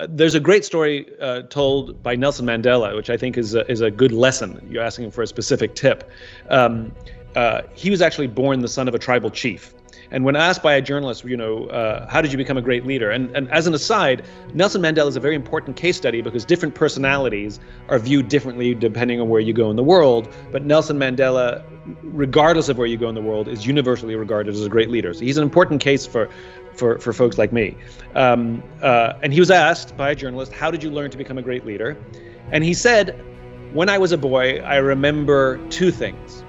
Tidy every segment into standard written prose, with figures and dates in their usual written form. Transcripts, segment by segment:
There's a great story told by Nelson Mandela, which I think is a good lesson. You're asking for a specific tip. He was actually born the son of a tribal chief. And when asked by a journalist, how did you become a great leader? And as an aside, Nelson Mandela is a very important case study because different personalities are viewed differently depending on where you go in the world. But Nelson Mandela, regardless of where you go in the world, is universally regarded as a great leader. So he's an important case for folks like me. And he was asked by a journalist, how did you learn to become a great leader? And he said, when I was a boy, I remember two things.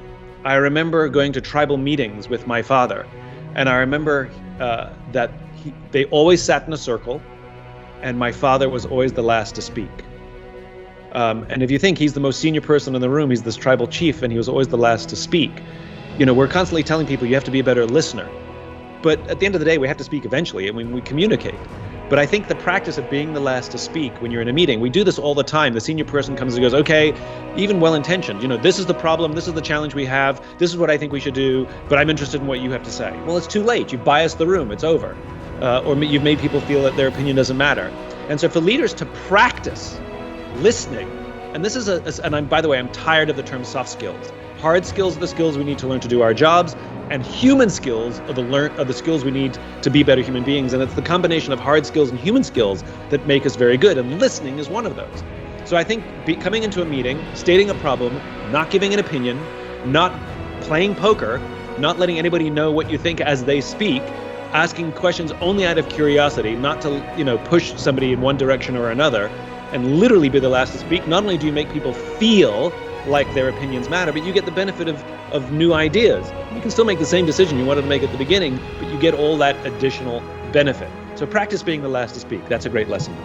I remember going to tribal meetings with my father. And I remember that they always sat in a circle, and my father was always the last to speak. And if you think he's the most senior person in the room, he's this tribal chief, and he was always the last to speak. We're constantly telling people you have to be a better listener. But at the end of the day, we have to speak eventually, and we communicate. But I think the practice of being the last to speak when you're in a meeting, we do this all the time. The senior person comes and goes, okay, even well-intentioned, this is the problem, this is the challenge we have, this is what I think we should do, but I'm interested in what you have to say. Well, it's too late. You've biased the room. It's over. Or you've made people feel that their opinion doesn't matter. And so for leaders to practice listening, and this is by the way, I'm tired of the term soft skills. Hard skills are the skills we need to learn to do our jobs, and human skills are the skills we need to be better human beings. And it's the combination of hard skills and human skills that make us very good. And listening is one of those. So I think coming into a meeting, stating a problem, not giving an opinion, not playing poker, not letting anybody know what you think as they speak, asking questions only out of curiosity, not to push somebody in one direction or another, and literally be the last to speak. Not only do you make people feel like their opinions matter, but you get the benefit of new ideas. You can still make the same decision you wanted to make at the beginning, but you get all that additional benefit. So practice being the last to speak. That's a great lesson.